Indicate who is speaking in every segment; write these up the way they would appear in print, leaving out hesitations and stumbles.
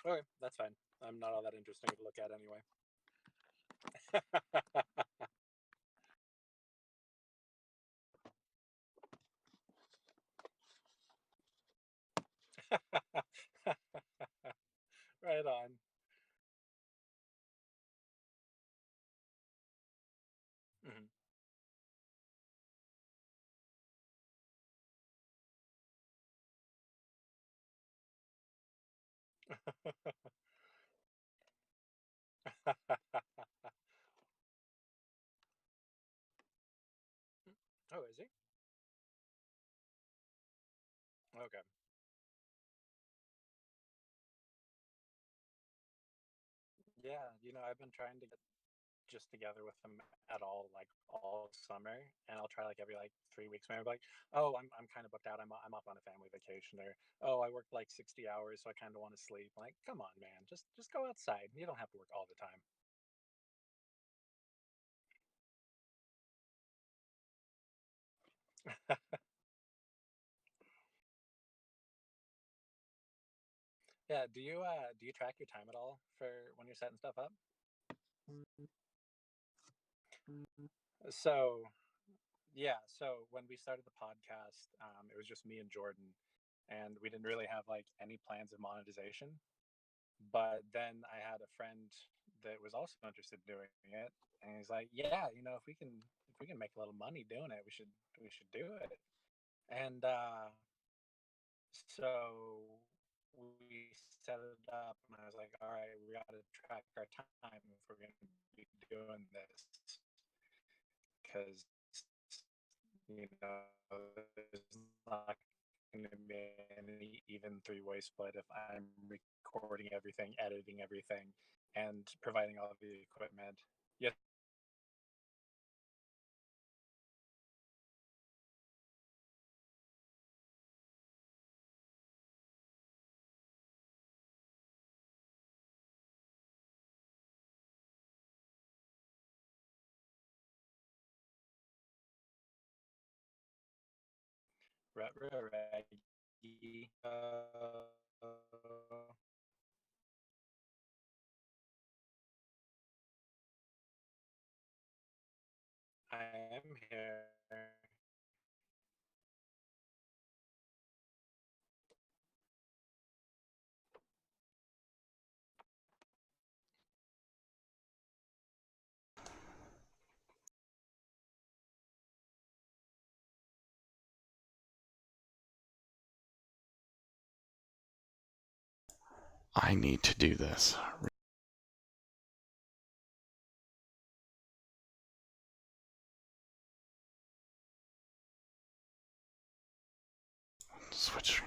Speaker 1: Okay, that's fine. I'm not all that interesting to look at anyway. Right on. Mhm. Oh, is he? Okay. Yeah, I've been trying to get just together with him at all, like all summer, and I'll try like every like 3 weeks. Maybe like, oh, I'm kind of booked out. I'm off on a family vacation, or oh, I worked like 60 hours, so I kind of want to sleep. Like, come on, man, just go outside. You don't have to work all the time. Yeah. Do you track your time at all for when you're setting stuff up? So yeah, so when we started the podcast, it was just me and Jordan, and we didn't really have like any plans of monetization. But then I had a friend that was also interested in doing it, and he's like, "Yeah, if we can make a little money doing it, we should do it." And so we set it up, and I was like, "All right, we got to track our time if we're going to be doing this, because there's not going to be any even three-way split if I'm recording everything, editing everything, and providing all of the equipment." Yes. Reggie. I am here.
Speaker 2: I need to do this. Switch.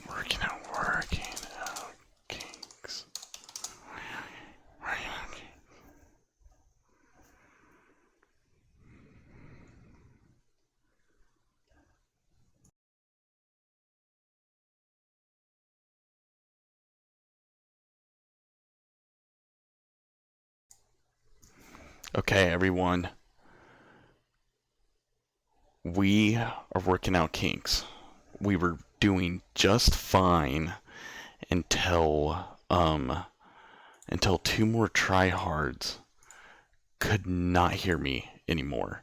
Speaker 2: Working out kinks. Okay, everyone. We are working out kinks. We were doing just fine until until two more tryhards could not hear me anymore.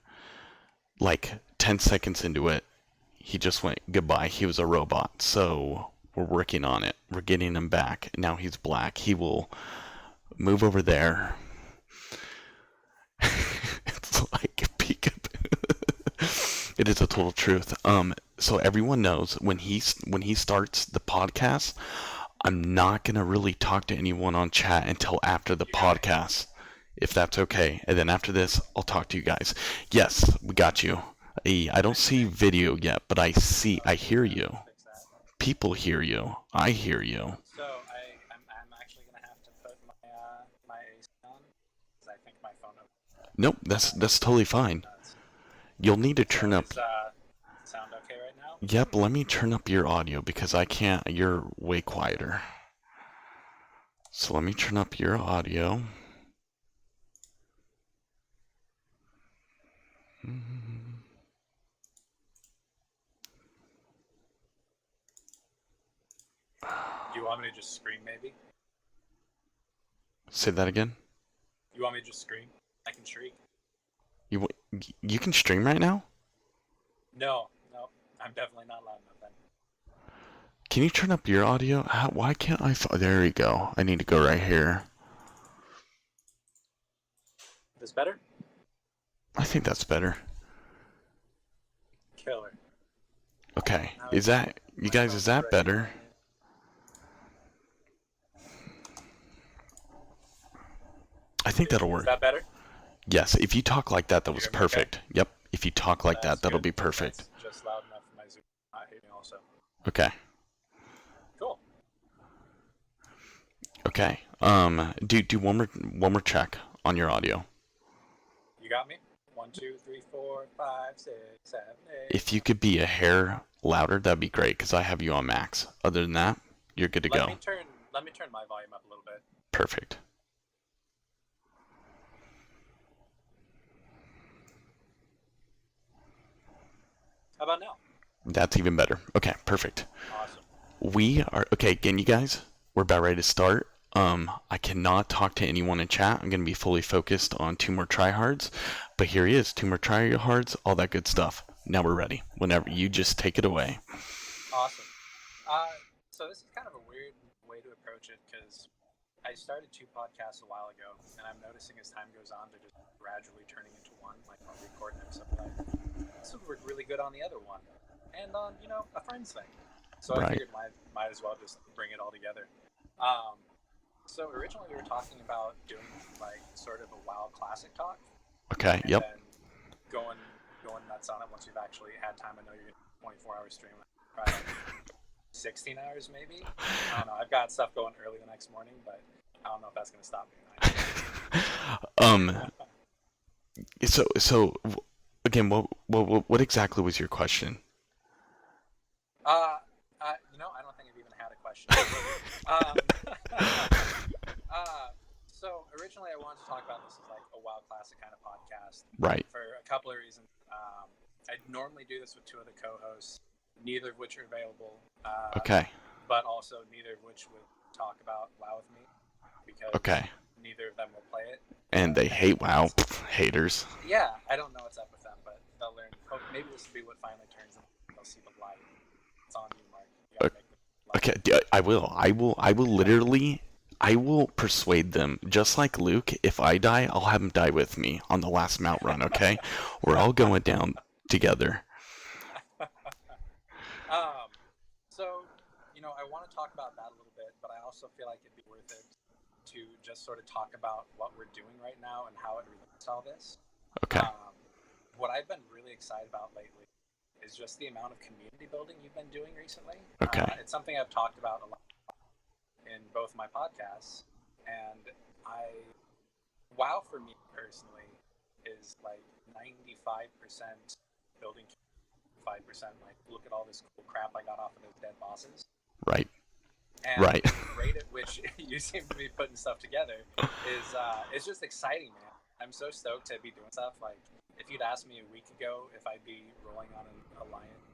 Speaker 2: Like 10 seconds into it, he just went goodbye. He was a robot. So we're working on it. We're getting him back. Now he's black. He will move over there. It's like peekaboo. It is a total truth. So everyone knows when he starts the podcast, I'm not gonna really talk to anyone on chat until after the podcast, if that's okay. And then after this, I'll talk to you guys. Yes, we got you. I don't see video yet, but I hear you. People hear you. I hear you.
Speaker 1: So I'm actually gonna have to put my AC on because I think my phone
Speaker 2: Nope, that's totally fine.
Speaker 1: nuts.
Speaker 2: You'll need to
Speaker 1: So
Speaker 2: turn up.
Speaker 1: is sound okay right now?
Speaker 2: Yep, let me turn up your audio because I can't. You're way quieter. So let me turn up your audio.
Speaker 1: You want me to just scream, maybe?
Speaker 2: Say that again?
Speaker 1: You want me to just scream? I can shriek.
Speaker 2: You can stream right now?
Speaker 1: No, I'm definitely not loud enough then.
Speaker 2: Can you turn up your audio? Why can't I? There we go. I need to go right here.
Speaker 1: This better?
Speaker 2: I think that's better.
Speaker 1: Killer.
Speaker 2: Okay. Is that, you guys, is that better? I think that'll work.
Speaker 1: Is that better?
Speaker 2: Yes, if you talk like that, that was perfect. Okay? Yep, if you talk like that, that'll be perfect.
Speaker 1: That's just loud enough for my Zoom not hitting also.
Speaker 2: Okay.
Speaker 1: Cool.
Speaker 2: Okay. Do one more check on your audio.
Speaker 1: You got me? 1, 2, 3, 4, 5, 6, 7, 8.
Speaker 2: If you could be a hair louder, that'd be great, because I have you on max. Other than that, you're good to go.
Speaker 1: Let me turn my volume up a little bit.
Speaker 2: Perfect.
Speaker 1: How about now?
Speaker 2: That's even better. Okay, perfect.
Speaker 1: Awesome.
Speaker 2: We are okay again, you guys. We're about ready to start. I cannot talk to anyone in chat. I'm gonna be fully focused on Two More Tryhards. But here he is, Two More Tryhards, all that good stuff. Now we're ready. Whenever you just take it away.
Speaker 1: Awesome. So this is kind of a weird way to approach it because I started 2 podcasts a while ago, and I'm noticing as time goes on, they're just gradually turning into one. Like I'll record an episode, like this would work really good on the other one, and on a friend's thing. So I figured might as well just bring it all together. So originally we were talking about doing like sort of a WoW classic talk.
Speaker 2: Okay.
Speaker 1: And then going nuts on it once you've actually had time. I know you're going to 24-hour stream. Probably like 16 hours maybe. I don't know. I've got stuff going early the next morning, but I don't know if that's going to stop
Speaker 2: me. So again, what exactly was your question?
Speaker 1: I don't think I've even had a question. So originally I wanted to talk about this as like a WoW Classic kind of podcast.
Speaker 2: Right.
Speaker 1: For a couple of reasons. I normally do this with 2 other co-hosts, neither of which are available.
Speaker 2: Okay.
Speaker 1: But also neither of which would talk about WoW with me because neither of them will play it.
Speaker 2: And they hate WoW. Haters.
Speaker 1: Yeah, I don't know what's up with them, but they'll learn. Maybe this will be what finally turns them. They'll see the light. It's on you, Mark. You gotta make the light.
Speaker 2: Okay, I will literally, I will persuade them. Just like Luke, if I die, I'll have him die with me on the last Mount Run, okay? We're all going down together.
Speaker 1: So, I want to talk about that a little bit, but I also feel like it'd be worth it to just sort of talk about what we're doing right now and how it relates to all this.
Speaker 2: Okay.
Speaker 1: What I've been really excited about lately is just the amount of community building you've been doing recently.
Speaker 2: Okay.
Speaker 1: It's something I've talked about a lot in both my podcasts, and WoW for me personally is like 95% building, 5% like look at all this cool crap I got off of those dead bosses.
Speaker 2: Right.
Speaker 1: And
Speaker 2: right.
Speaker 1: The rate at which you seem to be putting stuff together is just exciting, man. I'm so stoked to be doing stuff. Like if you'd asked me a week ago if I'd be rolling on an alliance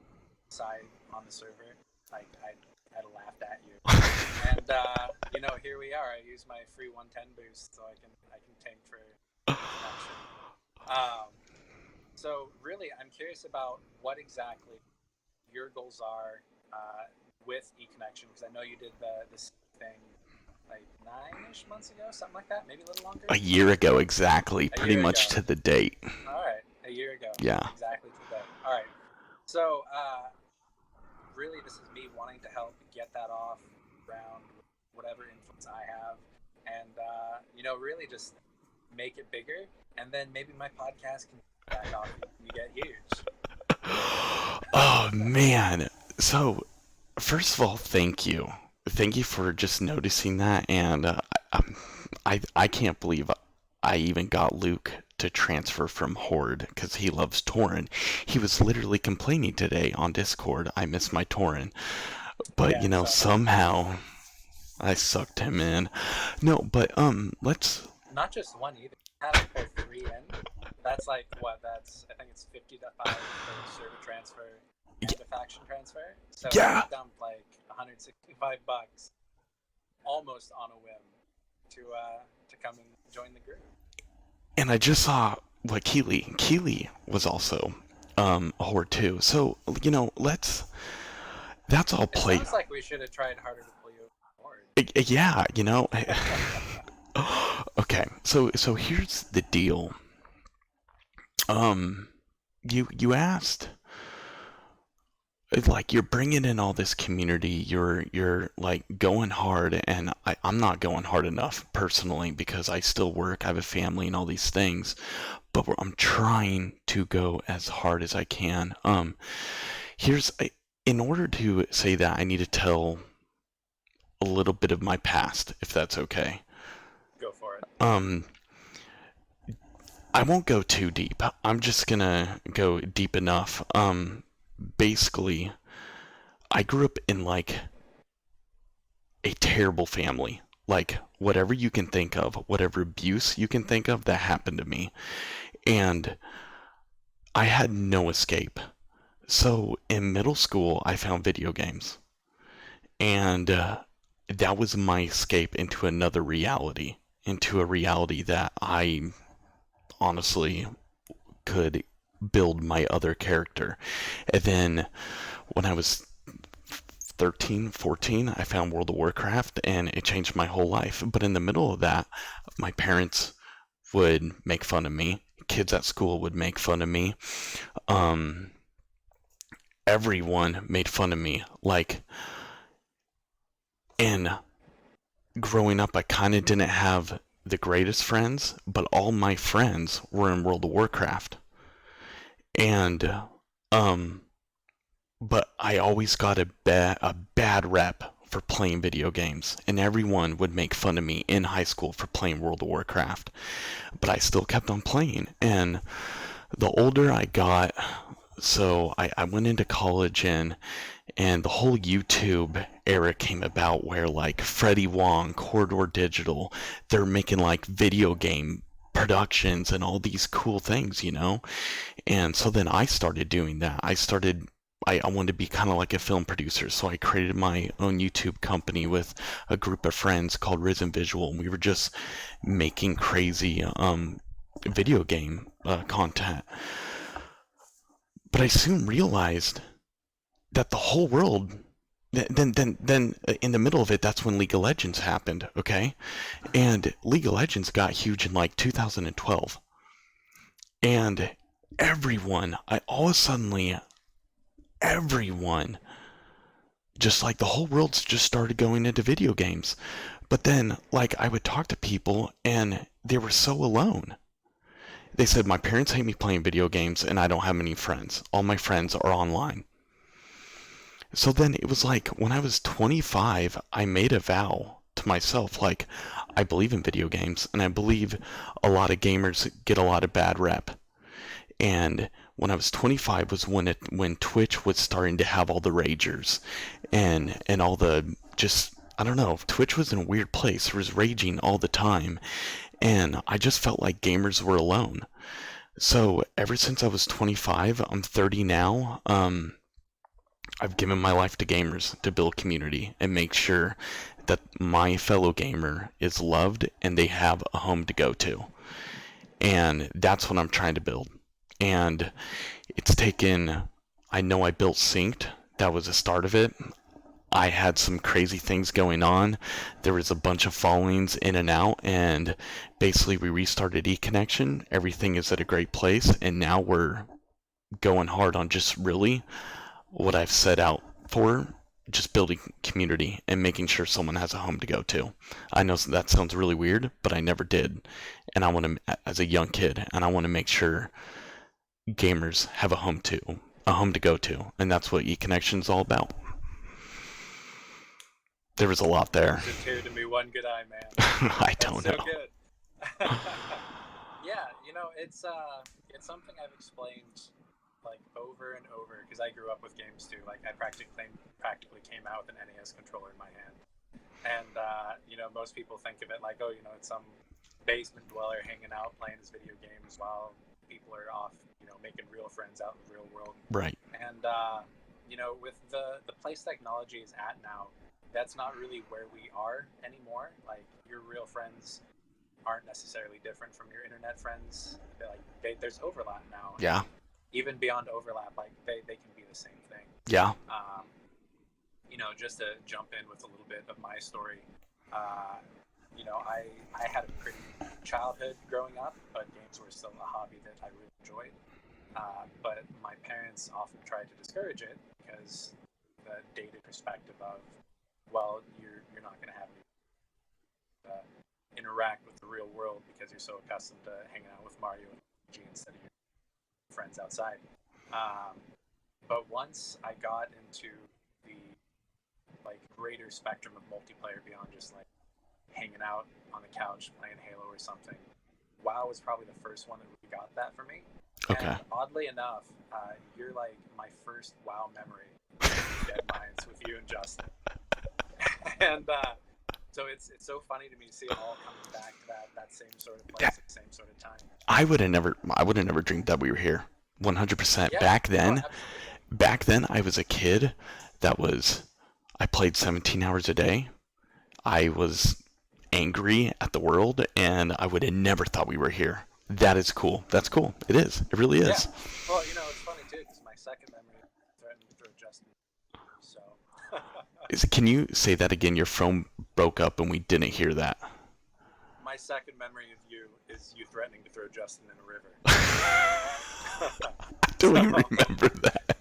Speaker 1: side on the server, I'd have laughed at you. And here we are. I use my free 110 boost so I can tank for connection. So really, I'm curious about what exactly your goals are with eConnXn, because I know you did this thing like 9-ish months ago, something like that, maybe a little longer.
Speaker 2: A year ago, exactly, pretty much to the date.
Speaker 1: All right, a year ago.
Speaker 2: Yeah.
Speaker 1: Exactly to the date. All right. So really, this is me wanting to help get that off ground with whatever influence I have, and really just make it bigger, and then maybe my podcast can back off and get huge.
Speaker 2: Oh man! So, first of all, thank you for just noticing that, and I can't believe I even got Luke to transfer from Horde because he loves Tauren. He was literally complaining today on Discord, I miss my Tauren. But somehow I sucked him in. No, but let's
Speaker 1: not just one either. I had to put 3 in. That's like what? That's I think it's 50 to 5 for server transfer and a faction transfer. So I dumped like $165 almost on a whim to come and join the group.
Speaker 2: And I just saw what Keely was also a whore too. So that's all
Speaker 1: It
Speaker 2: play.
Speaker 1: sounds like we should have tried harder to pull you forward.
Speaker 2: Yeah, Okay, so here's the deal. You asked, like, you're bringing in all this community. You're like going hard, and I'm not going hard enough personally because I still work. I have a family and all these things, but I'm trying to go as hard as I can. Here's In order to say that, I need to tell a little bit of my past, if that's okay.
Speaker 1: Go for it.
Speaker 2: I won't go too deep. I'm just gonna go deep enough. Basically, I grew up in like a terrible family. Like, whatever you can think of, whatever abuse you can think of, that happened to me. And I had no escape. So in middle school, I found video games. And that was my escape into another reality, into a reality that I honestly could build my other character. And then when I was 13, 14, I found World of Warcraft and it changed my whole life. But in the middle of that, my parents would make fun of me. Kids at school would make fun of me. Everyone made fun of me. And growing up, I kind of didn't have the greatest friends, but all my friends were in World of Warcraft. And, but I always got a bad rep for playing video games, and everyone would make fun of me in high school for playing World of Warcraft. But I still kept on playing, and the older I got, so I went into college, and the whole YouTube era came about where like Freddie Wong, Corridor Digital, they're making like video game productions and all these cool things, And so then I started doing that. I wanted to be kind of like a film producer, so I created my own YouTube company with a group of friends called Risen Visual, and we were just making crazy video game content. But I soon realized that the whole world, then in the middle of it, that's when League of Legends happened, okay? And League of Legends got huge in like 2012. And all of a sudden, everyone, just like the whole world's just started going into video games. But then, like, I would talk to people and they were so alone. They said, my parents hate me playing video games and I don't have many friends. All my friends are online. So then it was like, when I was 25, I made a vow to myself, like, I believe in video games, and I believe a lot of gamers get a lot of bad rep. And when I was 25 was when Twitch was starting to have all the ragers, and all the just, I don't know, Twitch was in a weird place. It was raging all the time, and I just felt like gamers were alone. So ever since I was 25, I'm 30 now. I've given my life to gamers to build community and make sure that my fellow gamer is loved and they have a home to go to. And that's what I'm trying to build. And it's taken, I know I built Synced. That was the start of it. I had some crazy things going on. There was a bunch of fallings in and out, and basically we restarted eConnXn. Everything is at a great place, and now we're going hard on just really what I've set out for, just building community and making sure someone has a home to go to. I know that sounds really weird, but I never did. And I want to, as a young kid, and I want to make sure gamers have a home to go to. And that's what eConnXn is all about. There was a lot there.
Speaker 1: It's a two to me, one good eye, man.
Speaker 2: I don't know.
Speaker 1: So good. Yeah, it's something I've explained like over and over, because I grew up with games too. Like, I practically came out with an NES controller in my hand, and most people think of it like, oh, it's some basement dweller hanging out playing his video games while people are off, making real friends out in the real world.
Speaker 2: Right.
Speaker 1: And with the place technology is at now, that's not really where we are anymore. Like, your real friends aren't necessarily different from your internet friends. There's overlap now.
Speaker 2: Yeah.
Speaker 1: Even beyond overlap, like they can be the same thing.
Speaker 2: Yeah.
Speaker 1: Just to jump in with a little bit of my story, I had a pretty childhood growing up, but games were still a hobby that I really enjoyed. But my parents often tried to discourage it because the dated perspective of, well, you're not going to have any interact with the real world because you're so accustomed to hanging out with Mario and Luigi instead of your friends outside. But once I got into the greater spectrum of multiplayer beyond just hanging out on the couch playing Halo or something, WoW was probably the first one that really got that for me.
Speaker 2: Okay.
Speaker 1: And oddly enough, you're my first WoW memory. Dead Minds with you and Justin. And so it's so funny to me to see it all coming back to that same sort of place at the same sort of time.
Speaker 2: I would have never dreamed that we were here. 100%.
Speaker 1: Yeah,
Speaker 2: Back then I was a kid I played 17 hours a day. I was angry at the world, and I would have never thought we were here. That is cool. That's cool. It is. It really is.
Speaker 1: Yeah. Well, it's funny too, because my second memory threatened to throw Justin. So.
Speaker 2: Can you say that again? Your phone broke up, and we didn't hear that.
Speaker 1: My second memory of you is you threatening to throw Justin in a river.
Speaker 2: I don't even remember that.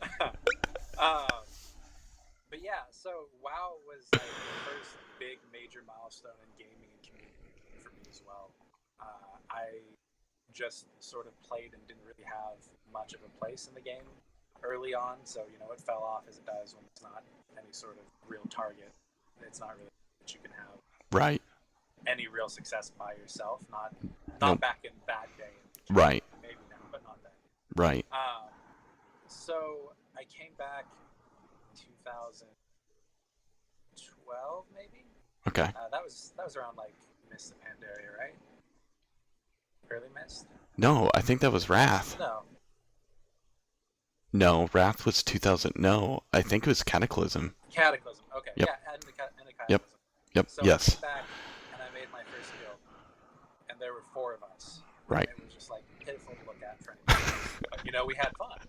Speaker 1: But yeah, so WoW was the first big major milestone in gaming and community for me as well. I just sort of played and didn't really have much of a place in the game early on, so it fell off as it does when it's not any sort of real target. It's not really that you can have
Speaker 2: Right.
Speaker 1: any real success by yourself. Not
Speaker 2: Nope.
Speaker 1: back in bad day.
Speaker 2: Right.
Speaker 1: Maybe now, but not then.
Speaker 2: Right.
Speaker 1: So I came back 2012 maybe.
Speaker 2: Okay.
Speaker 1: That was around Mist of Pandaria, right? Early Mist?
Speaker 2: No, I think that was Wrath. No, Wrath was 2000. No, I think it was Cataclysm.
Speaker 1: Cataclysm. Okay.
Speaker 2: Yep.
Speaker 1: Yeah, and the Cataclysm.
Speaker 2: Yep.
Speaker 1: So
Speaker 2: Yes.
Speaker 1: I came back and I made my first guild, and there were 4 of us.
Speaker 2: Right.
Speaker 1: And it was just pitiful to look at for anybody else. But we had fun,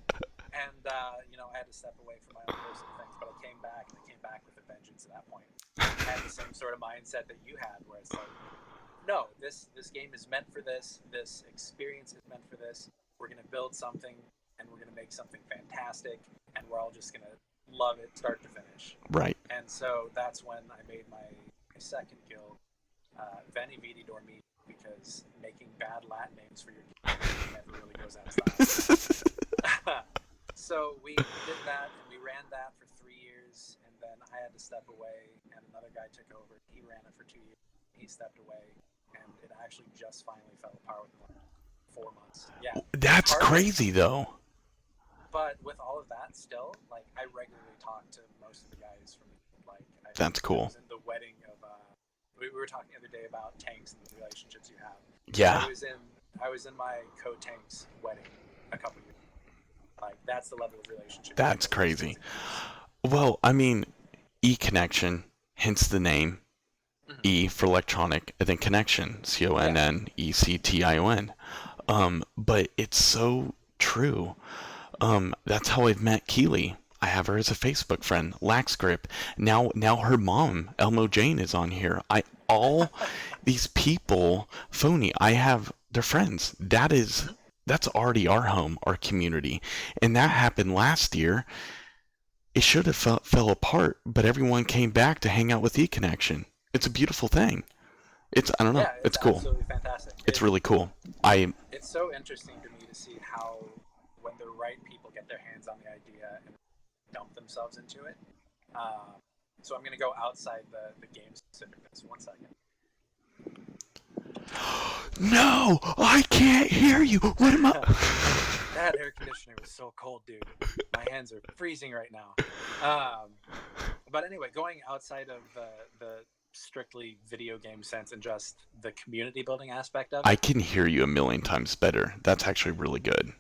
Speaker 1: and I had to step away from my own personal things. But I came back, and I came back with a vengeance at that point. I had the same sort of mindset that you had, where it's no, this game is meant for this. This experience is meant for this. We're gonna build something, and we're gonna make something fantastic, and we're all just gonna love it start to finish.
Speaker 2: Right.
Speaker 1: And so that's when I made my second guild, Veni Vidi Dormi, because making bad Latin names for your game never really goes out of style. So we did that, and we ran that for 3 years, and then I had to step away, and another guy took over. He ran it for 2 years. He stepped away, and it actually just finally fell apart within 4 months. Yeah.
Speaker 2: That's crazy, though.
Speaker 1: But with all of that, still, I regularly talk to most of the guys from,
Speaker 2: That's cool.
Speaker 1: I was in the wedding of, we were talking the other day about tanks and the relationships you have.
Speaker 2: Yeah.
Speaker 1: I was in my co-tank's wedding a couple years ago. That's the level of relationship.
Speaker 2: That's crazy. Well, I mean, eConnXn, hence the name. Mm-hmm. E for electronic, and then connection, CONNECTION. But it's so true. That's how I've met Keely. I have her as a Facebook friend, Laxgrip. Now her mom, Elmo Jane, is on here. All these people, phony. They're friends. That's already our home, our community, and that happened last year. It should have fell apart, but everyone came back to hang out with eConnXn. It's a beautiful thing. I don't know.
Speaker 1: Yeah,
Speaker 2: it's cool.
Speaker 1: Absolutely fantastic.
Speaker 2: It's really cool.
Speaker 1: It's so interesting to me to see how, when the right people get their hands on the idea and dump themselves into it. So I'm going to go outside the game specificness. 1 second.
Speaker 2: No, I can't hear you. What am I?
Speaker 1: That air conditioner was so cold, dude. My hands are freezing right now. But anyway, going outside of the strictly video game sense and just the community building aspect of it.
Speaker 2: I can hear you a million times better. That's actually really good.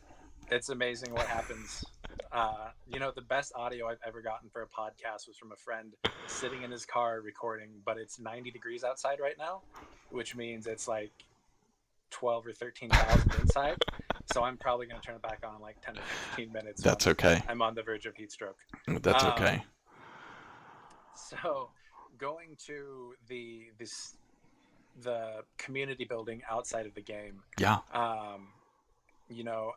Speaker 1: It's amazing what happens The best audio I've ever gotten for a podcast was from a friend sitting in his car recording, but it's 90 degrees outside right now, which means it's like 12 or 13,000 inside. So I'm probably going to turn it back on in like 10 to 15 minutes
Speaker 2: That's
Speaker 1: once
Speaker 2: okay.
Speaker 1: I'm on the verge of heat stroke.
Speaker 2: That's okay.
Speaker 1: So going to the community building outside of the game.
Speaker 2: Yeah.
Speaker 1: You know,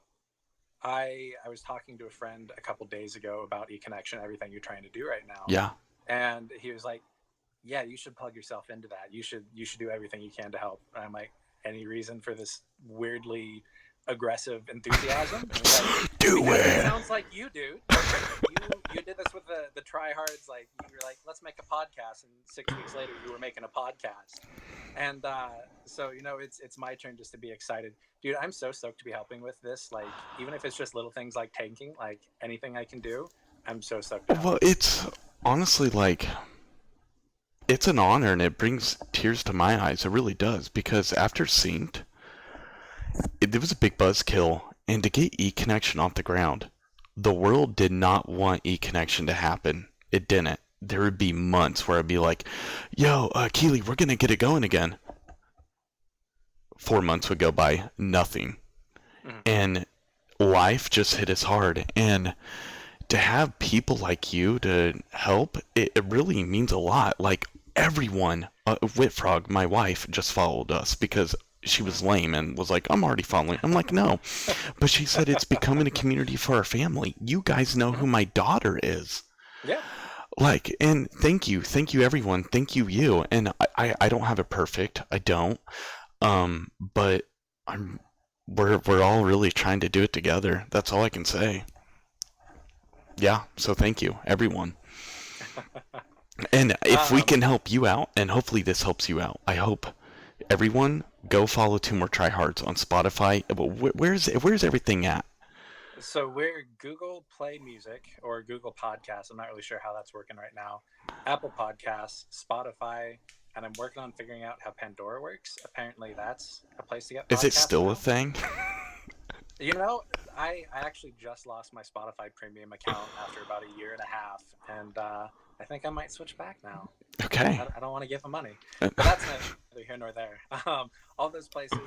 Speaker 1: I was talking to a friend a couple days ago about eConnXn, everything you're trying to do right now.
Speaker 2: Yeah.
Speaker 1: And he was like, "Yeah, you should plug yourself into that. You should do everything you can to help." And I'm like, "Any reason for this weirdly aggressive enthusiasm?" Like,
Speaker 2: do it.
Speaker 1: It sounds like you, dude. You did this with the Tryhards. Like, you were like, "Let's make a podcast," and 6 weeks later, you were making a podcast. And so it's my turn just to be excited, dude. I'm so stoked to be helping with this. Like, even if it's just little things like tanking, like anything I can do, I'm so stoked.
Speaker 2: Well, it's honestly like, it's an honor, and it brings tears to my eyes. It really does, because after Synced, there was a big buzzkill, and to get eConnXn off the ground, the world did not want eConnXn to happen. It didn't. There would be months where I'd be like, "Yo, Keely, we're gonna get it going again." 4 months would go by, nothing. And life just hit us hard. And to have people like you to help, it really means a lot. Like, everyone, Whitfrog, my wife, just followed us because she was lame and was like, "I'm already following." I'm like, "No." But she said it's becoming a community for our family. You guys know who my daughter is.
Speaker 1: Yeah.
Speaker 2: Like, and thank you everyone, thank you. And I don't have it perfect, I don't, but we're all really trying to do it together. That's all I can say. Yeah, so thank you everyone. And if we can help you out, and hopefully this helps you out, I hope everyone go follow More Tryhards on Spotify. Where's everything at?
Speaker 1: So we're Google Play Music or Google Podcasts. I'm not really sure how that's working right now. Apple Podcasts, Spotify, and I'm working on figuring out how Pandora works. Apparently that's a place to get podcasts.
Speaker 2: Is it still
Speaker 1: now.
Speaker 2: A thing?
Speaker 1: I actually just lost my Spotify premium account after about a year and a half, and I think I might switch back now.
Speaker 2: Okay.
Speaker 1: I don't want to give them money, but that's neither here nor there. All those places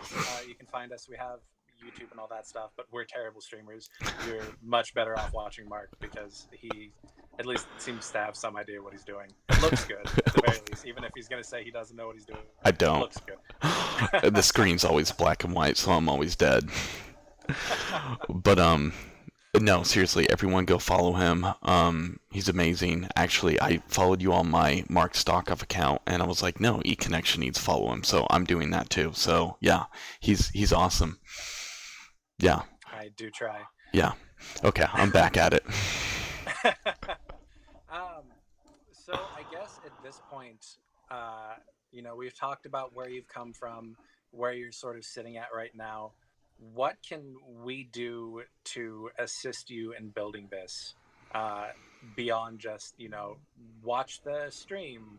Speaker 1: you can find us. We have YouTube and all that stuff, but we're terrible streamers. You're much better off watching Mark, because he at least seems to have some idea what he's doing. It looks good at the very least, even if he's going to say he doesn't know what he's doing.
Speaker 2: I don't.
Speaker 1: It looks good.
Speaker 2: The screen's always black and white, so I'm always dead. But no, seriously, everyone go follow him. He's amazing. Actually, I followed you on my Mark Stockoff account, and I was like, no, eConnXn needs to follow him, so I'm doing that too. So yeah, he's awesome. Yeah.
Speaker 1: I do try.
Speaker 2: Yeah. Okay, I'm back at it.
Speaker 1: So I guess at this point, we've talked about where you've come from, where you're sort of sitting at right now. What can we do to assist you in building this, beyond just, watch the stream,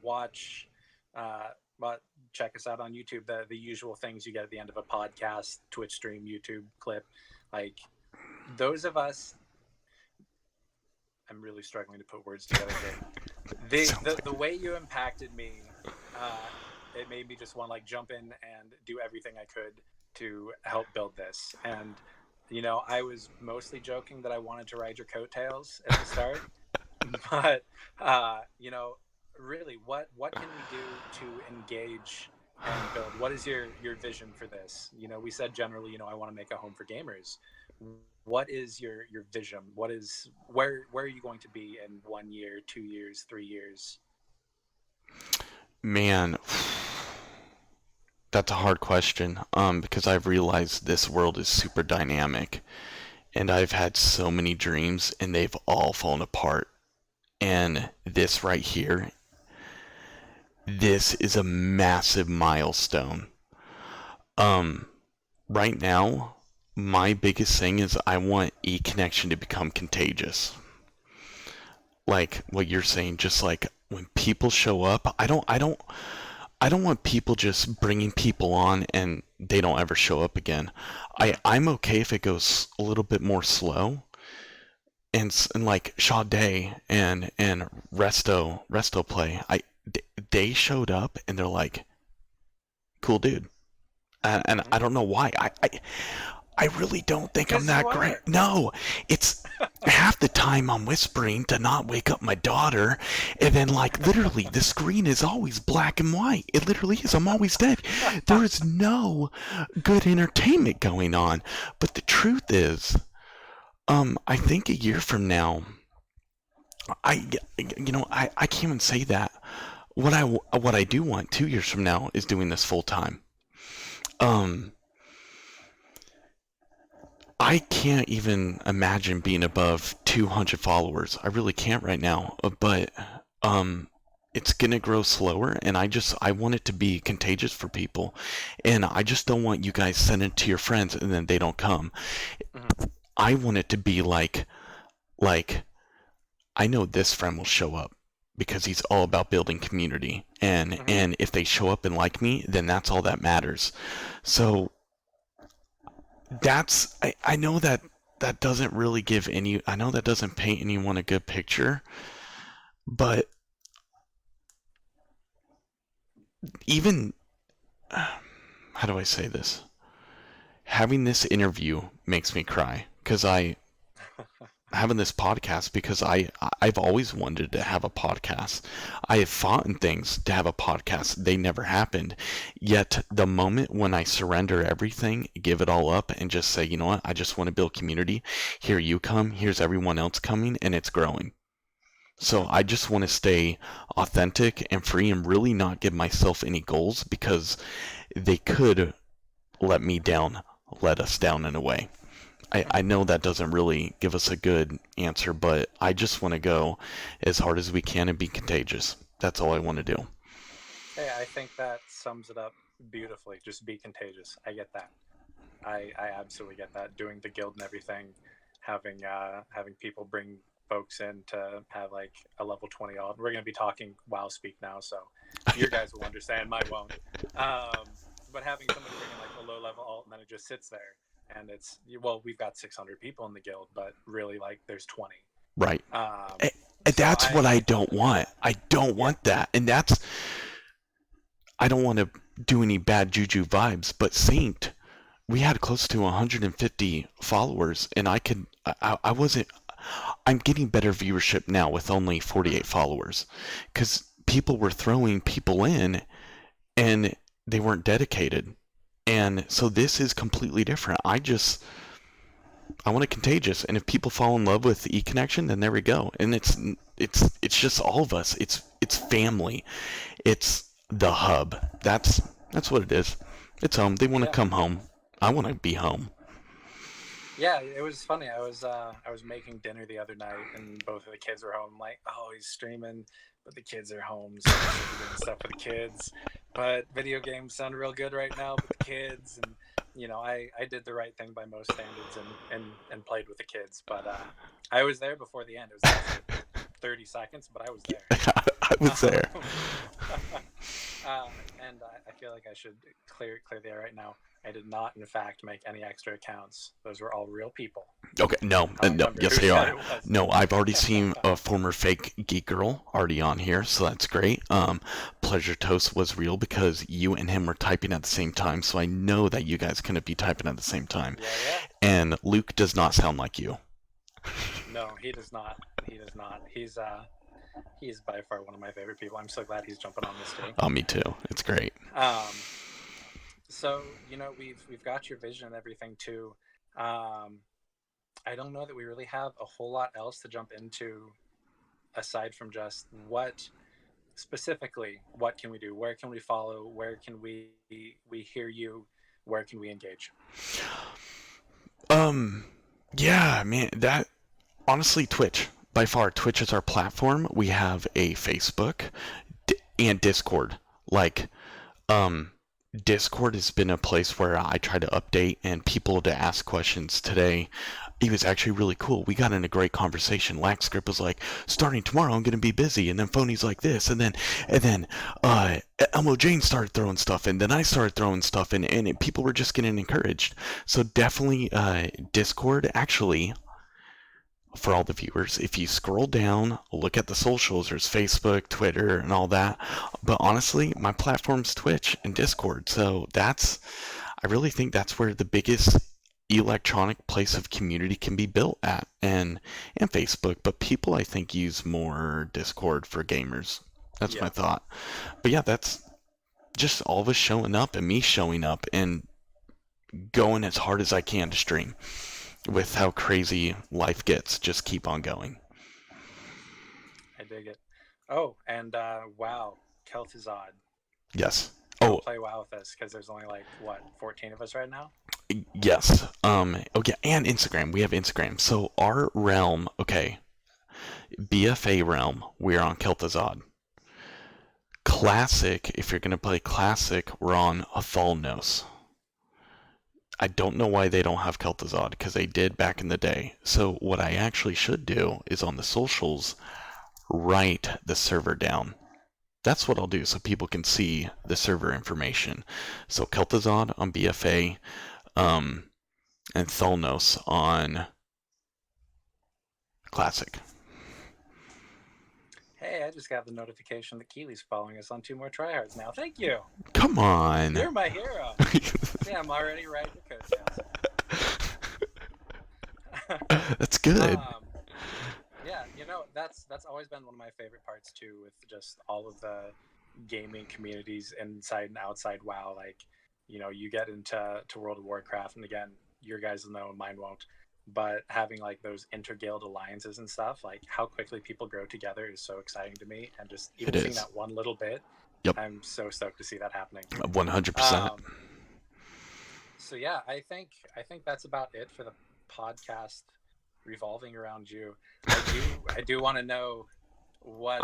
Speaker 1: check us out on YouTube, the usual things you get at the end of a podcast, Twitch stream, YouTube clip, like those of us. I'm really struggling to put words together here. The way you impacted me, it made me just want to like jump in and do everything I could to help build this. And I was mostly joking that I wanted to ride your coattails at the start, but really, what can we do to engage and build? What is your vision for this? We said generally, I want to make a home for gamers. What is your vision? Where are you going to be in 1 year, 2 years, 3 years?
Speaker 2: Man, that's a hard question, because I've realized this world is super dynamic, and I've had so many dreams, and they've all fallen apart. And this right here, this is a massive milestone. Right now, my biggest thing is I want eConnXn to become contagious. Like what you're saying, just like when people show up, I don't want people just bringing people on and they don't ever show up again. I'm okay if it goes a little bit more slow, and like Sade and Resto Play, they showed up and they're like, cool dude. And
Speaker 1: Hmm.
Speaker 2: I don't know why. I really don't think I'm
Speaker 1: Because you
Speaker 2: that great.
Speaker 1: are.
Speaker 2: No, it's half the time I'm whispering to not wake up my daughter, and then like literally the screen is always black and white. It literally is. I'm always dead. There is no good entertainment going on. But the truth is, I think a year from now, I I can't even say that. What I do want 2 years from now is doing this full time. Um, I can't even imagine being above 200 followers. I really can't right now. But um, it's gonna grow slower, and I want it to be contagious for people, and I just don't want you guys send it to your friends and then they don't come.
Speaker 1: Hmm.
Speaker 2: I want it to be like I know this friend will show up because he's all about building community, and
Speaker 1: Hmm.
Speaker 2: and if they show up and like me, then that's all that matters. So I know that that doesn't really give any I know that doesn't paint anyone a good picture, but even how do I say this? Having this interview makes me cry because I having this podcast because I've always wanted to have a podcast. I have fought in things to have a podcast. They never happened. Yet the moment when I surrender everything, give it all up and just say, you know what, I just want to build community. Here you come, here's everyone else coming, and it's growing. So I just want to stay authentic and free and really not give myself any goals because they could let me down, let us down in a way. I
Speaker 1: Hmm.
Speaker 2: know that doesn't really give us a good answer, but I just want to go as hard as we can and be contagious. That's all I want to do.
Speaker 1: Hey, I think that sums it up beautifully. Just be contagious. I get that. I absolutely get that. Doing the guild and everything, having people bring folks in to have like a level 20 alt. We're gonna be talking WoW speak now, so your guys will understand. Mine won't. Um, but having somebody bring in like a low level alt and then it just sits there, and it's well, we've got 600 people in the guild, but really like there's 20.
Speaker 2: Right.
Speaker 1: Um,
Speaker 2: A-
Speaker 1: so
Speaker 2: That's what I
Speaker 1: I
Speaker 2: don't
Speaker 1: totally get
Speaker 2: want.
Speaker 1: that.
Speaker 2: I don't
Speaker 1: Yeah.
Speaker 2: want that. And I don't want to do any bad juju vibes, but Saint, we had close to 150 followers, and I wasn't, I'm getting better viewership now with only 48
Speaker 1: Hmm.
Speaker 2: followers because people were throwing people in and they weren't dedicated. And so this is completely different. I want it contagious, and if people fall in love with eConnXn, then there we go. And it's just all of us. It's family. It's the hub. That's what it is. It's home. They want to
Speaker 1: Yeah.
Speaker 2: come home. I want to be home.
Speaker 1: Yeah, it was funny. I was making dinner the other night, and both of the kids were home. I'm like, oh, he's streaming, but the kids are home, so I should be doing stuff for the kids. But video games sound real good right now. But the kids, and I did the right thing by most standards, and played with the kids. But I was there before the end. It was the last like 30 seconds, but I was there.
Speaker 2: I was there.
Speaker 1: Um, and I feel like I should clear the air right now. I did not, in fact, make any extra accounts. Those were all real people.
Speaker 2: Okay, no,
Speaker 1: I don't
Speaker 2: no,
Speaker 1: remember
Speaker 2: yes
Speaker 1: who
Speaker 2: they
Speaker 1: said
Speaker 2: are.
Speaker 1: it was.
Speaker 2: No, I've already seen a former fake geek girl already on here, so that's great. Pleasure Toast was real because you and him were typing at the same time, so I know that you guys couldn't be typing at the same time.
Speaker 1: Yeah, yeah.
Speaker 2: And Luke does not sound like you.
Speaker 1: No, he does not. He does not. He's by far one of my favorite people. I'm so glad he's jumping on this too.
Speaker 2: Oh, me too. It's great.
Speaker 1: Um, so we've got your vision and everything too. Um, I don't know that we really have a whole lot else to jump into aside from just what specifically what can we do? Where can we follow? Where can we hear you? Where can we engage?
Speaker 2: Um, yeah, man, that honestly, Twitch. By far, Twitch is our platform. We have a Facebook and Discord. Like, um, Discord has been a place where I try to update and people to ask questions. Today, it was actually really cool. We got in a great conversation. Laxscript was like, starting tomorrow, I'm going to be busy. And then Phony's like this. And then Elmo Jane started throwing stuff. And then I started throwing stuff. And people were just getting encouraged. So definitely Discord. Actually, for all the viewers, if you scroll down, look at the socials, there's Facebook, Twitter, and all that. But honestly, my platform's Twitch and Discord. So I really think that's where the biggest electronic place of community can be built at, and Facebook. But people, I think, use more Discord for gamers. That's my
Speaker 1: Yeah,
Speaker 2: thought. But yeah, that's just all of us showing up and me showing up and going as hard as I can to stream. With how crazy life gets, just keep on going.
Speaker 1: I dig it. Oh, and WoW, Kel'Thuzad.
Speaker 2: Yes.
Speaker 1: Come
Speaker 2: Oh,
Speaker 1: play WoW with us because there's only like what 14 of us right now.
Speaker 2: yes. Oh yeah, and Instagram. We have Instagram. So our realm, okay, BFA realm, we're on Kel'Thuzad. Classic, if you're gonna play Classic, we're on Athalnos. I don't know why they don't have Kel'Thuzad, because they did back in the day. So what I actually should do is on the socials, write the server down. That's what I'll do so people can see the server information. So Kel'Thuzad on BFA, and Thalnos on Classic.
Speaker 1: Hey, I just got the notification that Keely's following us on Two More Tryhards now. Thank you.
Speaker 2: Come on.
Speaker 1: You're my hero. See, I'm already riding your coattails.
Speaker 2: That's good.
Speaker 1: Yeah, that's always been one of my favorite parts too, with just all of the gaming communities inside and outside WoW. Like, you get into World of Warcraft, and again, your guys will know, mine won't. But having like those interguild alliances and stuff, like how quickly people grow together is so exciting to me. And just even seeing that one little bit,
Speaker 2: Yep.
Speaker 1: I'm so stoked to see that happening.
Speaker 2: 100%.
Speaker 1: So yeah, I think that's about it for the podcast revolving around you. I do want to know what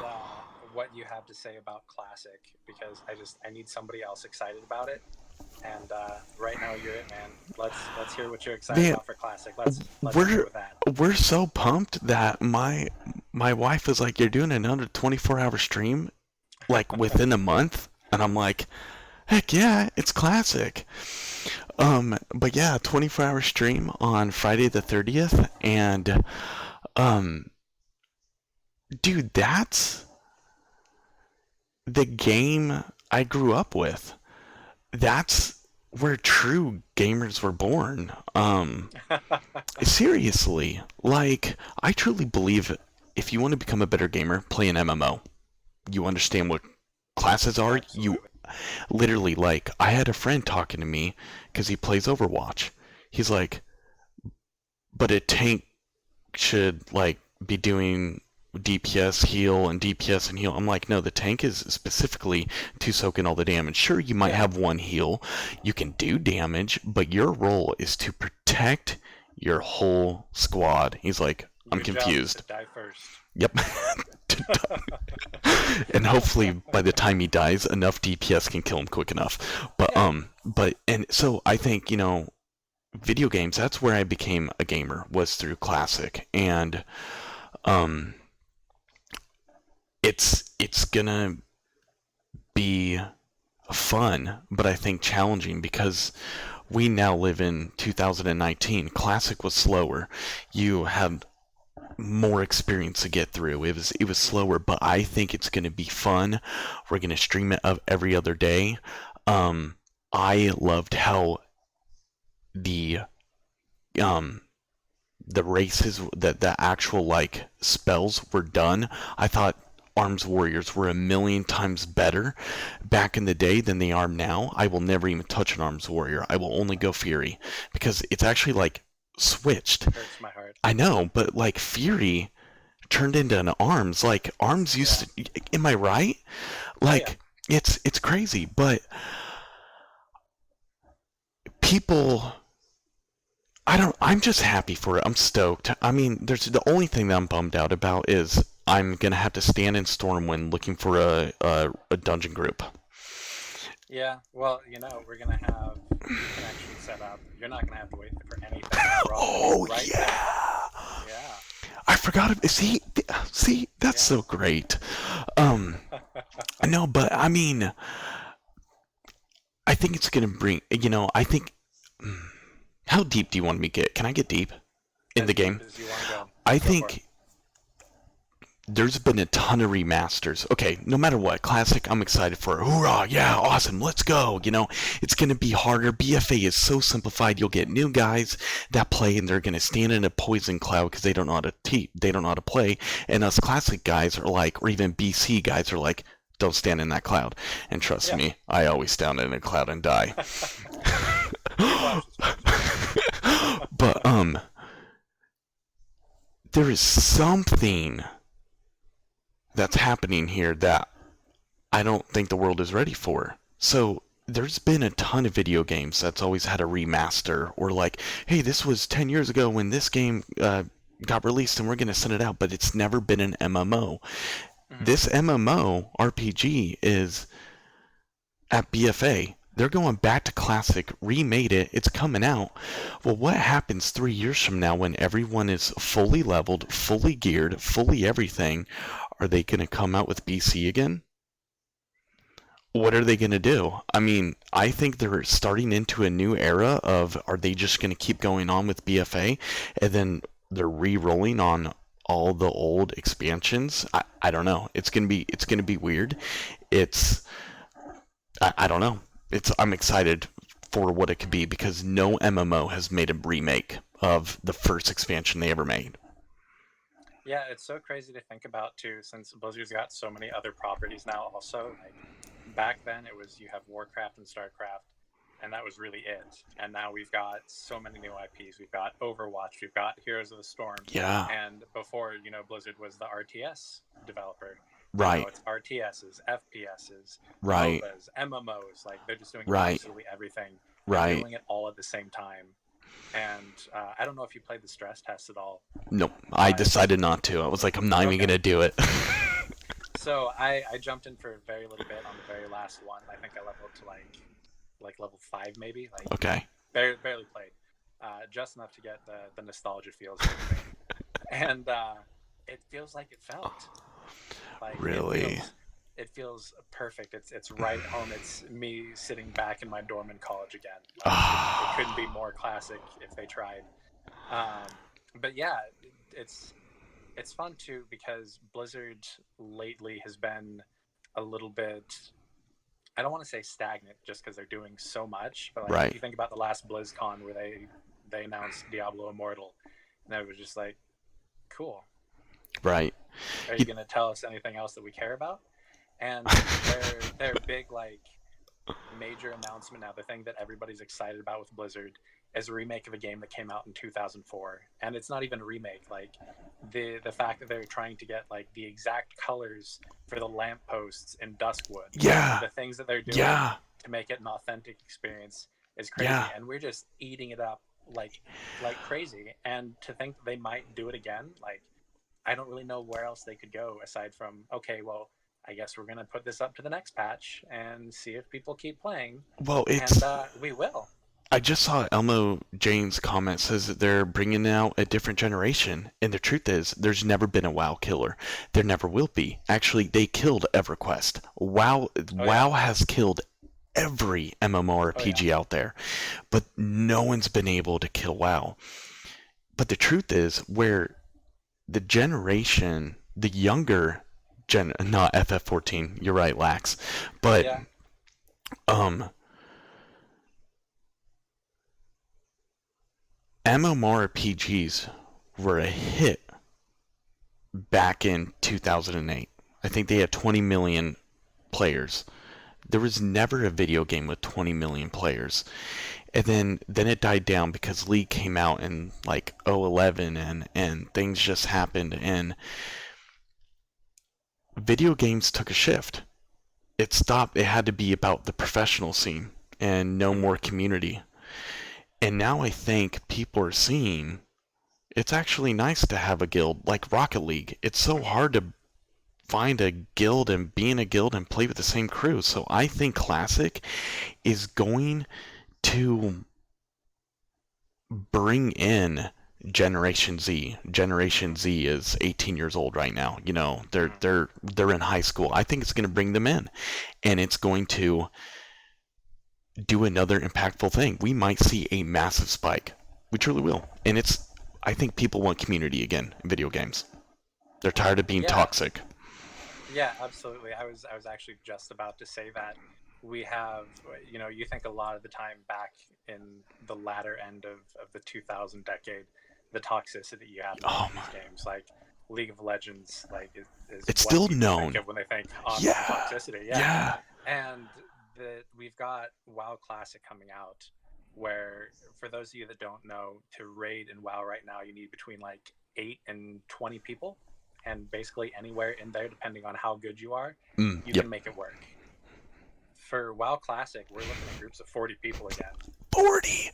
Speaker 1: you have to say about Classic, because I need somebody else excited about it. And right now you're it, man. Let's hear what you're excited about for Classic. Let's go with that.
Speaker 2: We're so pumped that my wife was like, "You're doing another 24-hour stream, like within a month," and I'm like, "Heck yeah, it's Classic." But yeah, 24-hour stream on Friday the 30th, and dude, that's the game I grew up with. That's where true gamers were born. Seriously, like, I truly believe if you want to become a better gamer, play an MMO. You understand what classes are.
Speaker 1: Absolutely.
Speaker 2: You literally, like, I had a friend talking to me because he plays Overwatch. He's like, but a tank should, like, be doing DPS, heal, and DPS and heal. I'm like, no, the tank is specifically to soak in all the damage. Sure, you might have one heal. You can do damage, but your role is to protect your whole squad. He's like, I'm confused.
Speaker 1: Job is to die first.
Speaker 2: Yep. And hopefully by the time he dies, enough DPS can kill him quick enough. And so I think, video games, that's where I became a gamer, was through Classic. And it's gonna be fun, but I think challenging, because we now live in 2019. Classic was slower. You had more experience to get through. It was slower, but I think it's gonna be fun. We're gonna stream it up every other day. I loved how the races, that the actual like spells were done. I thought Arms Warriors were a million times better back in the day than they are now. I will never even touch an Arms Warrior. I will only go Fury, because it's actually like switched.
Speaker 1: Hurts my heart.
Speaker 2: I know, but like Fury turned into an Arms. Like Arms used to, am I right? Like it's crazy, but people, I'm just happy for it. I'm stoked. I mean, there's the only thing that I'm bummed out about is I'm gonna have to stand in Stormwind looking for a dungeon group.
Speaker 1: Yeah, well, we're gonna have eConnXn set up. You're not gonna have to wait for anything.
Speaker 2: Oh
Speaker 1: right
Speaker 2: yeah.
Speaker 1: there. Yeah.
Speaker 2: I forgot it. See, that's so great. No, but I mean, I think it's gonna bring. I think. How deep do you want me to get? Can I get deep in the game?
Speaker 1: As you want to go.
Speaker 2: I
Speaker 1: Go for it.
Speaker 2: think there's been a ton of remasters. Okay, no matter what, classic, I'm excited for it. Hoorah, yeah, awesome, let's go. It's going to be harder. BFA is so simplified. You'll get new guys that play, and they're going to stand in a poison cloud because they don't know how to they don't know how to play. And us classic guys are like, or even BC guys are like, don't stand in that cloud. And trust
Speaker 1: Yeah.
Speaker 2: me, I always stand in a cloud and die.
Speaker 1: We've watched this.
Speaker 2: But there is something that's happening here that I don't think the world is ready for. So there's been a ton of video games that's always had a remaster, or like, hey, this was 10 years ago when this game got released and we're going to send it out, but it's never been an MMO.
Speaker 1: Mhm.
Speaker 2: This MMO RPG is at BFA. They're going back to classic, remade it, it's coming out. Well, what happens 3 years from now when everyone is fully leveled, fully geared, fully everything? Are they going to come out with BC again? What are they going to do? I mean, I think they're starting into a new era of, are they just going to keep going on with BFA and then they're re-rolling on all the old expansions? I don't know. It's going to be weird. It's I don't know. I'm excited for what it could be because no MMO has made a remake of the first expansion they ever made.
Speaker 1: Yeah, it's so crazy to think about too, since Blizzard's got so many other properties now. Also, like back then, it was you have Warcraft and Starcraft, and that was really it. And now we've got so many new IPs. We've got Overwatch, we've got Heroes of the Storm,
Speaker 2: Yeah,
Speaker 1: and before, Blizzard was the RTS developer. Now
Speaker 2: right,
Speaker 1: it's RTSs, FPSs,
Speaker 2: right,
Speaker 1: MOBAs, MMOs. Like they're just doing
Speaker 2: right,
Speaker 1: absolutely everything, and they're
Speaker 2: right.
Speaker 1: doing it all at the same time. And I don't know if you played the stress test at all,
Speaker 2: Nope, I
Speaker 1: but
Speaker 2: decided not to. I was like, I'm not even
Speaker 1: okay.
Speaker 2: gonna do it.
Speaker 1: So I jumped in for a very little bit on the very last one. I think I leveled to like level 5 maybe. Like
Speaker 2: Okay,
Speaker 1: barely played, just enough to get the nostalgia feels and everything. And it feels like it felt like
Speaker 2: really?
Speaker 1: it feels perfect. It's right at home. It's me sitting back in my dorm in college again. Like it couldn't be
Speaker 2: Ah,
Speaker 1: more classic if they tried. Um, but yeah, it's it's fun too because Blizzard lately has been a little bit. I don't want to say stagnant just because they're doing so much, but like if
Speaker 2: right,
Speaker 1: you think about the last BlizzCon where they announced Diablo Immortal, and it was just like, cool.
Speaker 2: right.
Speaker 1: Are you
Speaker 2: You,
Speaker 1: going to tell us anything else that we care about? And their big like major announcement now, the thing that everybody's excited about with Blizzard is a remake of a game that came out in 2004, and it's not even a remake. Like the fact that they're trying to get like the exact colors for the lampposts in Duskwood, like
Speaker 2: yeah,
Speaker 1: the things that they're doing
Speaker 2: yeah,
Speaker 1: to make it an authentic experience is crazy,
Speaker 2: yeah.
Speaker 1: and we're just eating it up like crazy. And to think that they might do it again, like I don't really know where else they could go aside from, okay, well, I guess we're gonna put this up to the next patch and see if people keep playing,
Speaker 2: Well,
Speaker 1: and
Speaker 2: it's
Speaker 1: we will.
Speaker 2: I just saw Elmo Jane's comment says that they're bringing out a different generation, and the truth is, there's never been a WoW killer. There never will be. Actually, they killed EverQuest. WoW,
Speaker 1: Oh yeah,
Speaker 2: WoW has killed every
Speaker 1: oh yeah.
Speaker 2: MMORPG out there, but no one's been able to kill WoW. But the truth is, where the generation, the younger not FF14, you're right, Lax, but
Speaker 1: Yeah.
Speaker 2: um, MMORPGs were a hit back in 2008. I think they had 20 million players. There was never a video game with 20 million players. And then it died down because League came out in like 011 and things just happened and video games took a shift. It stopped. It had to be about the professional scene and no
Speaker 1: Mm-hmm.
Speaker 2: more community. And now I think people are seeing it's actually nice to have a guild like Rocket League. It's so hard to find a guild and be in a guild and play with the same crew. So I think Classic is going to bring in Generation Z. Generation Z is 18 years old right now. They're
Speaker 1: Mm-hmm.
Speaker 2: they're they're in high school. I think it's going to bring them in, and it's going to do another impactful thing. We might see a massive spike. We truly will, and I think people want community again in video games. They're tired of being
Speaker 1: Yeah,
Speaker 2: toxic.
Speaker 1: yeah, absolutely. I was actually just about to say that we have, you think a lot of the time back in the latter end of the 2000 decade, the toxicity you had in a lot
Speaker 2: Oh
Speaker 1: of
Speaker 2: my.
Speaker 1: these games, like League of Legends, like is
Speaker 2: It's
Speaker 1: what
Speaker 2: still
Speaker 1: people think
Speaker 2: known.
Speaker 1: of when they think online
Speaker 2: Yeah.
Speaker 1: toxicity. Yeah,
Speaker 2: Yeah.
Speaker 1: and that we've got WoW Classic coming out, where for those of you that don't know, to raid in WoW right now, you need between like 8 and 20 people, and basically anywhere in there, depending on how good you are, you
Speaker 2: Yep.
Speaker 1: can make it work. For WoW Classic, we're looking at groups of 40 people again.
Speaker 2: 40.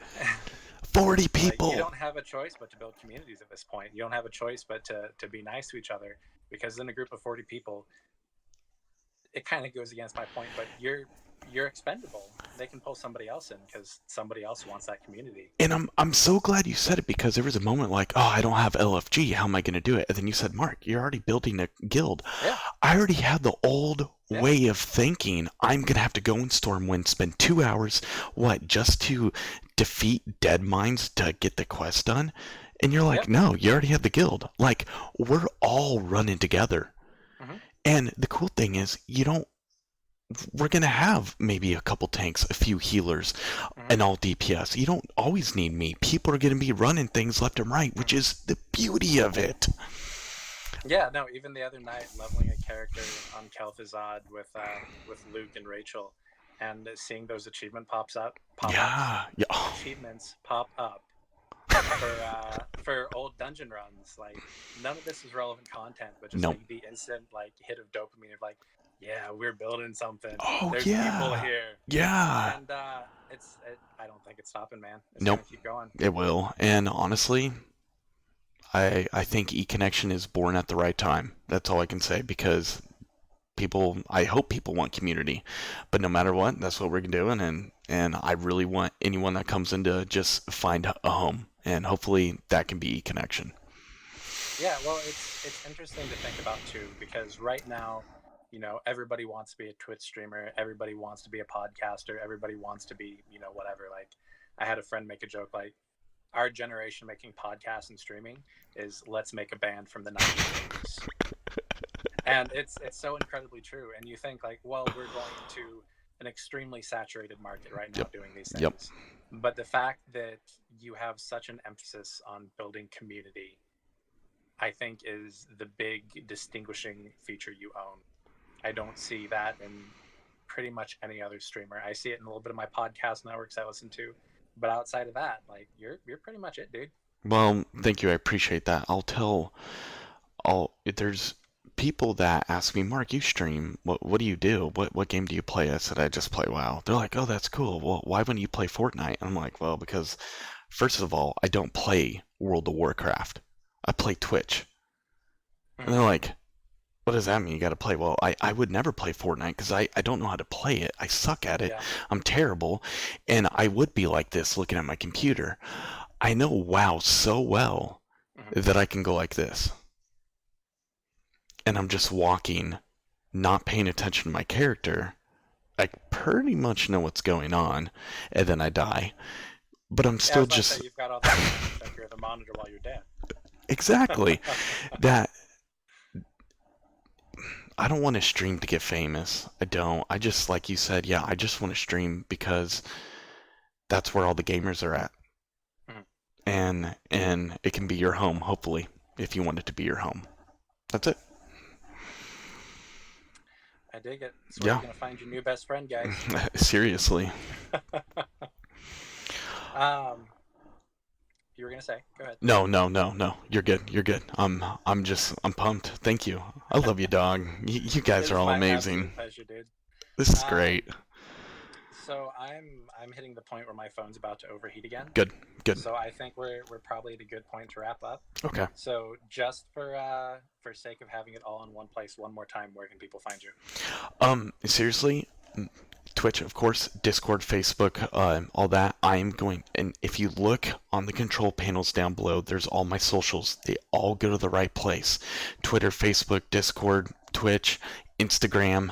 Speaker 2: 40
Speaker 1: Like, you
Speaker 2: people.
Speaker 1: don't have a choice but to build communities at this point. You don't have a choice but to be nice to each other, because in a group of 40 people, it kind of goes against my point, but you're expendable. They can pull somebody else in because somebody else wants that community.
Speaker 2: And I'm so glad you said it, because there was a moment like, oh, I don't have LFG. How am I going to do it? And then you said, Mark, you're already building a guild.
Speaker 1: Yeah,
Speaker 2: I already had the old
Speaker 1: yeah,
Speaker 2: way of thinking. I'm going to have to go in Stormwind, spend 2 hours, just to defeat dead mines to get the quest done? And you're like,
Speaker 1: yep.
Speaker 2: no, you already have the guild. Like, we're all running together.
Speaker 1: Mm-hmm.
Speaker 2: And the cool thing is, we're going to have maybe a couple tanks, a few healers,
Speaker 1: Mm-hmm.
Speaker 2: and all DPS. You don't always need me. People are going to be running things left and right, which
Speaker 1: Mm-hmm.
Speaker 2: is the beauty of it.
Speaker 1: Yeah, no, even the other night, leveling a character on Kel'Thuzad with Luke and Rachel, and seeing those pop ups,
Speaker 2: Yeah. Yeah. Oh,
Speaker 1: achievements pop up for old dungeon runs. Like, none of this is relevant content, but just
Speaker 2: no.
Speaker 1: like the instant like hit of dopamine of like, yeah, we're building something.
Speaker 2: Oh,
Speaker 1: There's people
Speaker 2: yeah.
Speaker 1: here,
Speaker 2: Yeah.
Speaker 1: and I don't think it's stopping, man. It's
Speaker 2: Nope.
Speaker 1: gonna keep going.
Speaker 2: It will. And honestly, I think eConnXn is born at the right time. That's all I can say, because I hope people want community, but no matter what, that's what we're doing. And I really want anyone that comes in to just find a home, and hopefully that can be eConnXn.
Speaker 1: Yeah, well, it's interesting to think about too, because right now, everybody wants to be a Twitch streamer, everybody wants to be a podcaster, everybody wants to be, whatever. Like, I had a friend make a joke like, our generation making podcasts and streaming is let's make a band from the 1980s. And it's so incredibly true. And you think like, well, we're going into an extremely saturated market right now
Speaker 2: Yep.
Speaker 1: doing these
Speaker 2: Yep.
Speaker 1: things. But the fact that you have such an emphasis on building community, I think, is the big distinguishing feature you own. I don't see that in pretty much any other streamer. I see it in a little bit of my podcast networks I listen to, but outside of that, like, you're pretty much it, dude.
Speaker 2: Well, thank you. I appreciate that. There's people that ask me, Mark, you stream. What do you do? What game do you play? I said, I just play WoW. They're like, oh, that's cool. Well, why wouldn't you play Fortnite? I'm like, well, because first of all, I don't play World of Warcraft. I play Twitch. And they're
Speaker 1: Mm-hmm.
Speaker 2: like, what does that mean? You got to play? Well, I would never play Fortnite because I don't know how to play it. I suck at it.
Speaker 1: Yeah.
Speaker 2: I'm terrible. And I would be like this looking at my computer. I know WoW so well
Speaker 1: Mm-hmm.
Speaker 2: that I can go like this. And I'm just walking, not paying attention to my character. I pretty much know what's going on, and then I die. But I'm
Speaker 1: Yeah, I
Speaker 2: still
Speaker 1: was about to say,
Speaker 2: just
Speaker 1: you've got all that time to check the monitor while you're dead.
Speaker 2: exactly that. I don't want to stream to get famous. I don't. I just, like you said, yeah, I just want to stream because that's where all the gamers are at.
Speaker 1: Mhm.
Speaker 2: And it can be your home, hopefully, if you want it to be your home. That's it.
Speaker 1: I dig it. That's where
Speaker 2: Yeah.
Speaker 1: you're gonna find your new best friend, guys.
Speaker 2: Seriously.
Speaker 1: um, you were gonna say? Go ahead.
Speaker 2: No, no, no, no. You're good. You're good. I'm pumped. Thank you. I love you, dog. You guys
Speaker 1: It
Speaker 2: are
Speaker 1: is
Speaker 2: all
Speaker 1: my
Speaker 2: amazing.
Speaker 1: absolute pleasure, dude.
Speaker 2: This is
Speaker 1: Um,
Speaker 2: great.
Speaker 1: so I'm hitting the point where my phone's about to overheat again.
Speaker 2: Good. Good.
Speaker 1: So I think we're probably at a good point to wrap up.
Speaker 2: Okay.
Speaker 1: So just for sake of having it all in one place one more time, where can people find you?
Speaker 2: Seriously, Twitch, of course, Discord, Facebook, all that. I'm going, and if you look on the control panels down below, there's all my socials. They all go to the right place. Twitter, Facebook, Discord, Twitch, Instagram,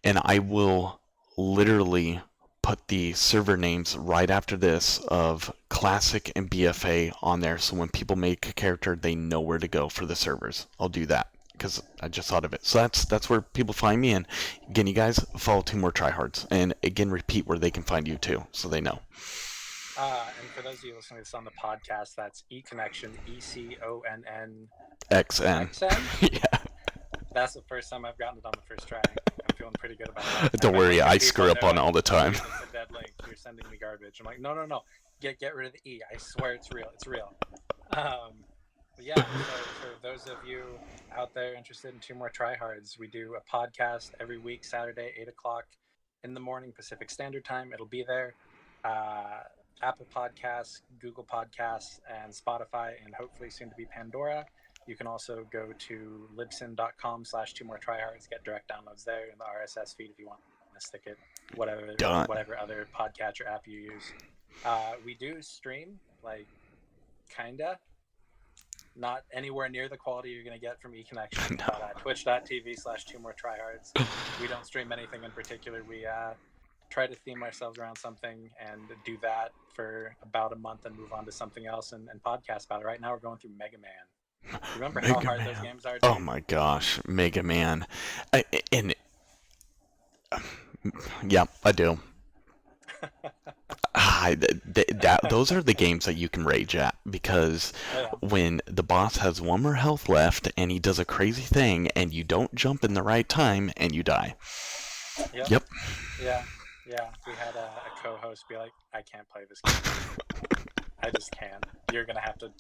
Speaker 2: and I will literally put the server names right after this of Classic and BFA on there, so when people make a character, they know where to go for the servers. I'll do that because I just thought of it. So that's where people find me. And again, you guys follow Two More Tryhards, and again, repeat where they can find you too, so they know.
Speaker 1: And for those of you listening to this on the podcast, that's eConnXn, eConnXn.
Speaker 2: Yeah.
Speaker 1: That's the first time I've gotten it on the first try. I'm feeling pretty good about that.
Speaker 2: Don't worry, I screw up on it all the time.
Speaker 1: It's a dead link. You're sending me garbage. I'm like, no. Get rid of the E. I swear it's real. It's real. But yeah, so for those of you out there interested in Two More Tryhards, we do a podcast every week, Saturday, 8 o'clock in the morning, Pacific Standard Time. It'll be there. Apple Podcasts, Google Podcasts, and Spotify, and hopefully soon to be Pandora. You can also go to libsyn.com/Two More Tryhards, get direct downloads there in the RSS feed if you want to stick it, whatever other podcatcher app you use. We do stream, like, kinda. Not anywhere near the quality you're going to get from eConnXn, no. But twitch.tv/Two More Tryhards. We don't stream anything in particular. We try to theme ourselves around something and do that for about a month and move on to something else and podcast about it. Right now we're going through Mega Man. Remember how hard those games are? Dude?
Speaker 2: Oh my gosh, Mega Man. Yeah, I do. Those are the games that you can rage at, because when the boss has one more health left and he does a crazy thing and you don't jump in the right time and you die. Yep.
Speaker 1: Yeah. We had a co-host be like, I can't play this game. I just can't. You're gonna have to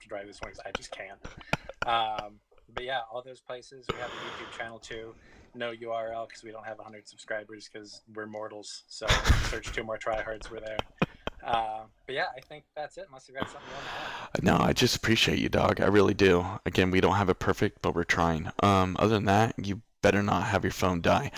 Speaker 1: drive this one because I just can't. But yeah, all those places. We have a YouTube channel too. No URL because we don't have 100 subscribers because we're mortals. So search Two More Tryhards. We're there. But yeah, I think that's it. Unless you've got something you want to add.
Speaker 2: No, I just appreciate you, dog. I really do. Again, we don't have it perfect, but we're trying. Other than that, you better not have your phone die.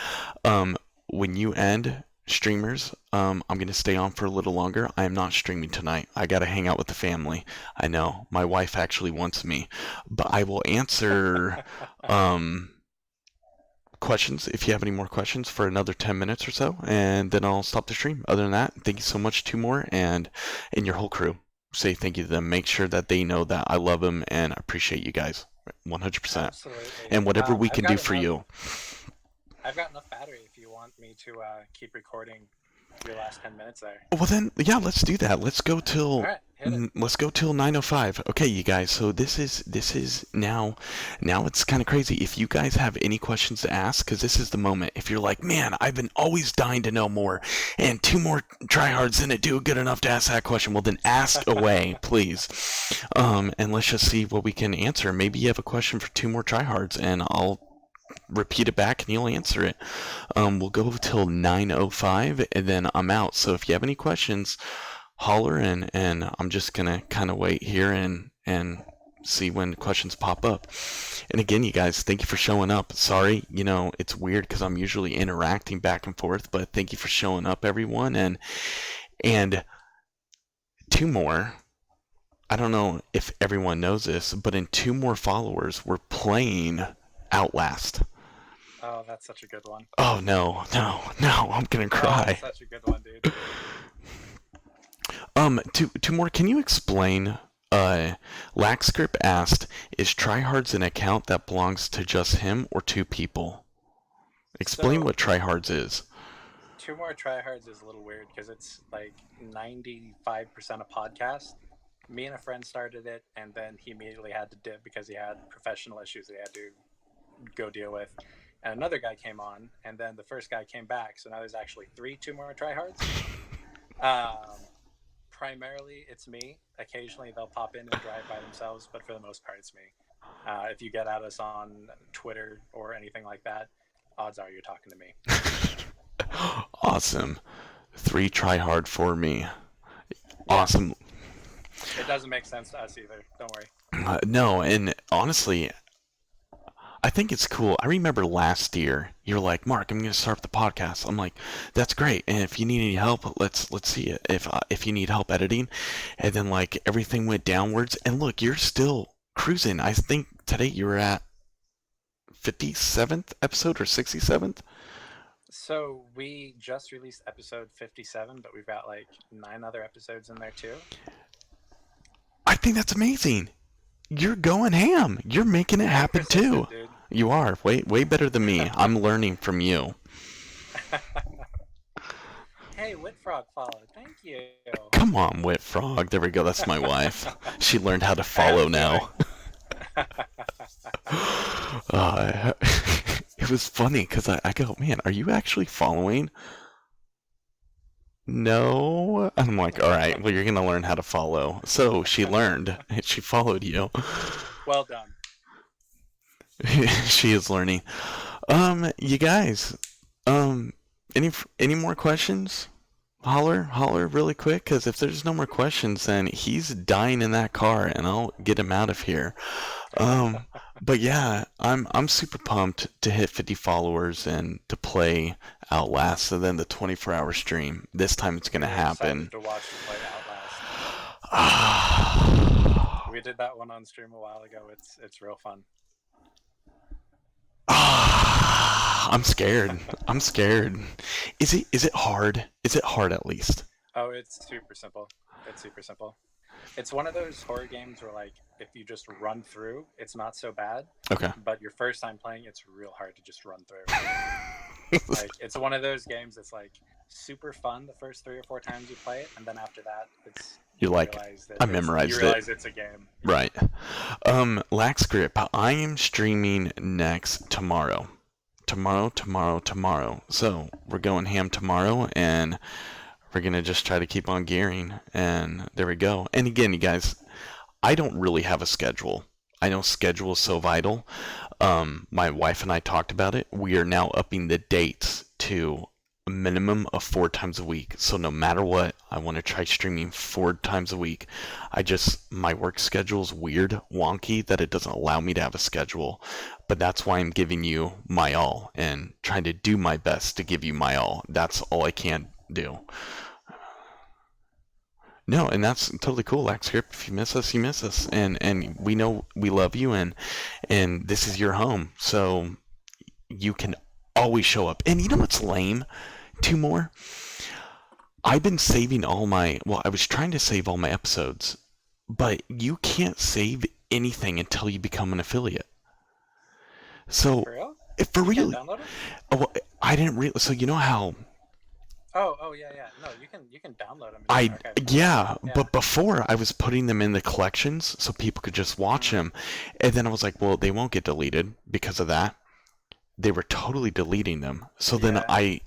Speaker 2: When you end, streamers, I'm going to stay on for a little longer. I am not streaming tonight. I got to hang out with the family. I know. My wife actually wants me. But I will answer questions if you have any more questions for another 10 minutes or so, and then I'll stop the stream. Other than that, thank you so much, Two More, and your whole crew. Say thank you to them. Make sure that they know that I love them and I appreciate you guys 100%.
Speaker 1: Absolutely.
Speaker 2: And whatever we can do for you.
Speaker 1: I've got enough battery if you want me to keep recording your last 10 minutes there.
Speaker 2: Well then, yeah, let's do that. Let's go till
Speaker 1: let's
Speaker 2: go till 9:05. Okay, you guys. So this is now it's kind of crazy. If you guys have any questions to ask, because this is the moment. If you're like, man, I've been always dying to know more, and Two More Tryhards didn't do good enough to ask that question. Well then, ask away, please. And let's just see what we can answer. Maybe you have a question for Two More Tryhards, and I'll repeat it back and you'll answer it. We'll go till 9:05 and then I'm out. So if you have any questions, holler, and I'm just gonna kind of wait here and see when questions pop up. And again, you guys, thank you for showing up. Sorry, it's weird because I'm usually interacting back and forth, but thank you for showing up, everyone. And Two More, I don't know if everyone knows this, but in Two More Followers, we're playing Outlast.
Speaker 1: Oh, that's such a good one.
Speaker 2: Oh, no, I'm gonna cry.
Speaker 1: Oh, that's such a good one, dude.
Speaker 2: Two More, can you explain, Laxscript asked, is Tryhards an account that belongs to just him or two people? Explain what Tryhards is.
Speaker 1: Two More Tryhards is a little weird because it's like 95% a podcast. Me and a friend started it, and then he immediately had to dip because he had professional issues that he had to go deal with. And another guy came on, and then the first guy came back, so now there's actually 3 Two More Tryhards. Primarily it's me. Occasionally they'll pop in and drive by themselves, but for the most part it's me. If you get at us on Twitter or anything like that, odds are you're talking to me.
Speaker 2: Awesome. 3 Tryhard for me. Awesome.
Speaker 1: It doesn't make sense to us either, don't worry.
Speaker 2: No, and honestly, I think it's cool. I remember last year, you're like, Mark, I'm going to start the podcast. I'm like, that's great. And if you need any help, let's see it. If you need help editing, and then like everything went downwards. And look, you're still cruising. I think today you were at 57th episode or 67th.
Speaker 1: So we just released episode 57, but we've got like 9 other episodes in there too.
Speaker 2: I think that's amazing. You're going ham. You're making it
Speaker 1: I'm
Speaker 2: happen too.
Speaker 1: persistent, dude.
Speaker 2: You are way better than me. I'm learning from you.
Speaker 1: Hey, Whitfrog followed. Thank you.
Speaker 2: Come on, Wit Frog. There we go. That's my wife. She learned how to
Speaker 1: I have
Speaker 2: follow
Speaker 1: a feeling.
Speaker 2: now. Uh, it was funny because I go, man, are you actually following? No. I'm like, all right, well, you're going to learn how to follow. So she learned. She followed you.
Speaker 1: Well done.
Speaker 2: She is learning. You guys, um, any more questions? Holler really quick, because if there's no more questions, then he's dying in that car, and I'll get him out of here. Um, but yeah, I'm super pumped to hit 50 followers and to play Outlast, and then the 24-hour stream. This time it's gonna
Speaker 1: We're excited
Speaker 2: happen.
Speaker 1: to watch you play Outlast.
Speaker 2: Ah,
Speaker 1: We did that one on stream a while ago. It's real fun.
Speaker 2: I'm scared. I'm scared. Is it hard? Is it hard at least?
Speaker 1: Oh, it's super simple. It's super simple. It's one of those horror games where, like, if you just run through, it's not so bad.
Speaker 2: Okay.
Speaker 1: But your first time playing, it's real hard to just run through. Like, it's one of those games that's like super fun the first 3 or 4 times you play it, and then after that,
Speaker 2: You're
Speaker 1: you
Speaker 2: like,
Speaker 1: realize that
Speaker 2: I memorized
Speaker 1: you
Speaker 2: it.
Speaker 1: realize it's a game.
Speaker 2: Right. Lax Grip, I am streaming next tomorrow. Tomorrow. So we're going ham tomorrow, and we're gonna just try to keep on gearing, and there we go. And again, you guys, I don't really have a schedule. I know schedule is so vital. My wife and I talked about it. We are now upping the dates to a minimum of 4 times a week. So no matter what, I want to try streaming 4 times a week. My work schedule is weird, wonky, that it doesn't allow me to have a schedule. But that's why I'm giving you my all and trying to do my best to give you my all. That's all I can do. No, and that's totally cool, Lax Grip. If you miss us, you miss us. And we know we love you, and this is your home. So you can always show up. And you know what's lame? 2 more. I've been saving I was trying to save all my episodes, but you can't save anything until you become an affiliate. So,
Speaker 1: For real?
Speaker 2: for
Speaker 1: You can't
Speaker 2: real,
Speaker 1: download it?
Speaker 2: well, I didn't realize. So you know how
Speaker 1: Oh, yeah. No, you can download them and just archive them.
Speaker 2: yeah,
Speaker 1: Yeah.
Speaker 2: but before I was putting them in the collections so people could just watch them, and then I was like, well, they won't get deleted because of that. They were totally deleting them. So then
Speaker 1: Yeah.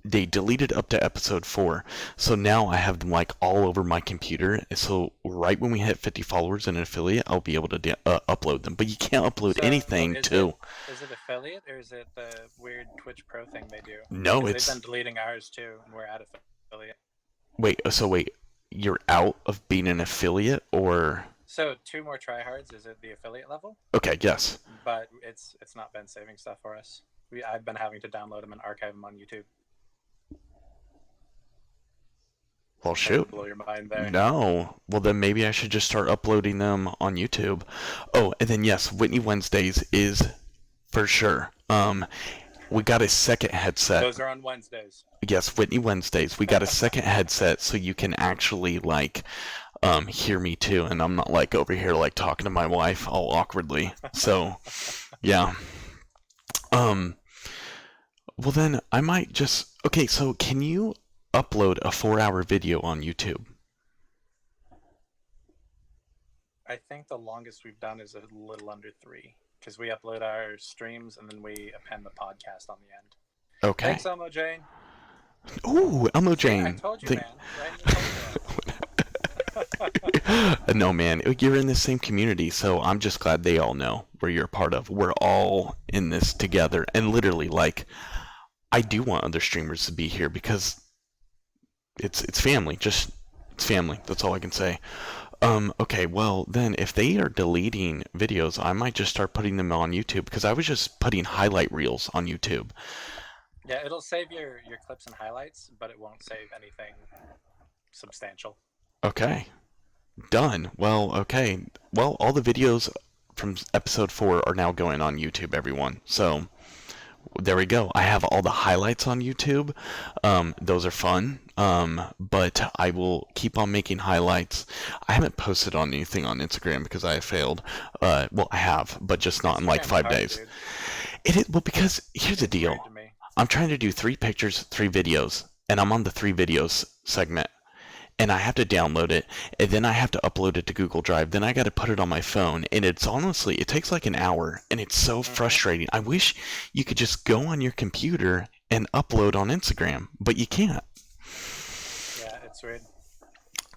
Speaker 2: they deleted up to episode 4. So now I have them like all over my computer. So right when we hit 50 followers in an affiliate, I'll be able to upload them. But you can't upload anything to.
Speaker 1: Is it affiliate or is it the weird Twitch Pro thing they do?
Speaker 2: No,
Speaker 1: Because they've been deleting ours too, and we're at affiliate.
Speaker 2: wait, you're out of being an affiliate or?
Speaker 1: So More Tryhards is at the affiliate level,
Speaker 2: Okay, yes.
Speaker 1: but it's not been saving stuff for us. I've been having to download them and archive them on YouTube.
Speaker 2: Well, shoot.
Speaker 1: Blow your mind there.
Speaker 2: No. Well, then maybe I should just start uploading them on YouTube. Oh, and then yes, Whitney Wednesdays is for sure. We got a second headset.
Speaker 1: Those are on Wednesdays.
Speaker 2: Yes, Whitney Wednesdays. We got a second headset so you can actually like hear me too, and I'm not like over here like talking to my wife all awkwardly. So, yeah. Well then I might just okay, so can you upload a 4-hour video on YouTube?
Speaker 1: I think the longest we've done is a little under 3, because we upload our streams and then we append the podcast on the end.
Speaker 2: Okay.
Speaker 1: Thanks, Elmo Jane.
Speaker 2: Ooh, Elmo
Speaker 1: See,
Speaker 2: Jane.
Speaker 1: I told you, man. Right?
Speaker 2: No, man, you're in the same community, so I'm just glad they all know where you're a part of. We're all in this together, and literally, like, I do want other streamers to be here because it's family. Just it's family. That's all I can say. Okay, well then, if they are deleting videos, I might just start putting them on YouTube because I was just putting highlight reels on YouTube.
Speaker 1: Yeah, it'll save your clips and highlights, but it won't save anything substantial.
Speaker 2: Okay. Done. Well, okay. Well, all the videos from episode 4 are now going on YouTube, everyone. So There we go. I have all the highlights on YouTube. Those are fun. But I will keep on making highlights. I haven't posted on anything on Instagram because I have failed. Well, I have, but just not in like
Speaker 1: Instagram's
Speaker 2: 5 days.
Speaker 1: dude.
Speaker 2: It is, well, because here's the
Speaker 1: It's weird
Speaker 2: deal.
Speaker 1: to me.
Speaker 2: I'm trying to do 3 pictures, 3 videos, and I'm on the 3 videos segment. And I have to download it, and then I have to upload it to Google Drive. Then I got to put it on my phone, and it's honestly, it takes like an hour, and it's so frustrating. I wish you could just go on your computer and upload on Instagram, but you can't.
Speaker 1: Yeah, it's weird.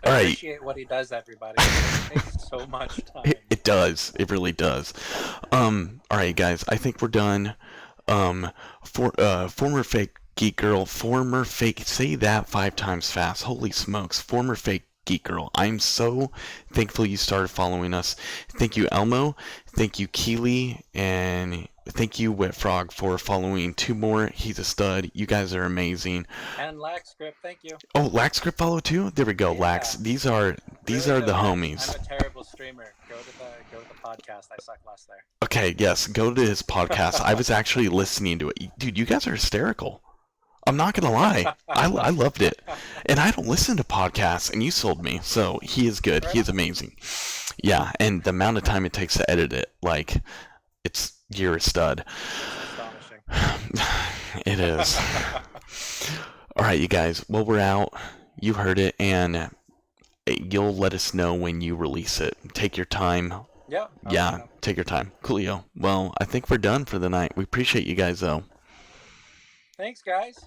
Speaker 2: All right.
Speaker 1: Appreciate what he does, everybody. It takes so much time.
Speaker 2: It does. It really does. All right, guys. I think we're done. Former fake geek girl, former fake. Say that 5 times fast. Holy smokes! Former fake geek girl. I'm so thankful you started following us. Thank you, Elmo. Thank you, Keely, and thank you, Wet Frog, for following 2 more. He's a stud. You guys are amazing.
Speaker 1: And LaxScript, thank you.
Speaker 2: Oh, LaxScript follow too. There we go,
Speaker 1: Yeah.
Speaker 2: Lax. These are
Speaker 1: Really,
Speaker 2: the
Speaker 1: though,
Speaker 2: homies.
Speaker 1: I'm a terrible streamer. Go to the podcast. I suck less there.
Speaker 2: Okay, yes, go to his podcast. I was actually listening to it. Dude, you guys are hysterical. I'm not gonna lie. I loved it. And I don't listen to podcasts, and you sold me. So he is good. He is amazing. Yeah, and the amount of time it takes to edit it, like, you're a stud.
Speaker 1: Astonishing.
Speaker 2: It is. All right, you guys. Well, we're out. You heard it, and you'll let us know when you release it. Take your time. Yeah, take your time. Coolio. Well, I think we're done for the night. We appreciate you guys, though.
Speaker 1: Thanks, guys.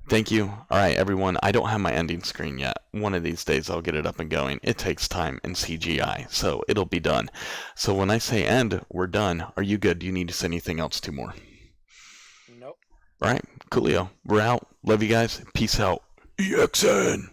Speaker 2: Thank you. All right, everyone. I don't have my ending screen yet. One of these days, I'll get it up and going. It takes time and CGI, so it'll be done. So when I say end, we're done. Are you good? Do you need to say anything else 2 more?
Speaker 1: Nope.
Speaker 2: All right, coolio. We're out. Love you guys. Peace out. eConnXn.